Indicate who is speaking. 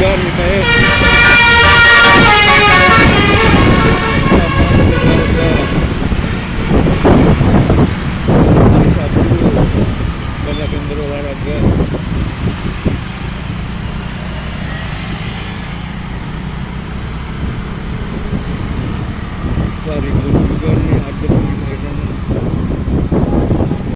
Speaker 1: olahraga nih saya. Hari Sabtu banyak yang berolahraga. Hari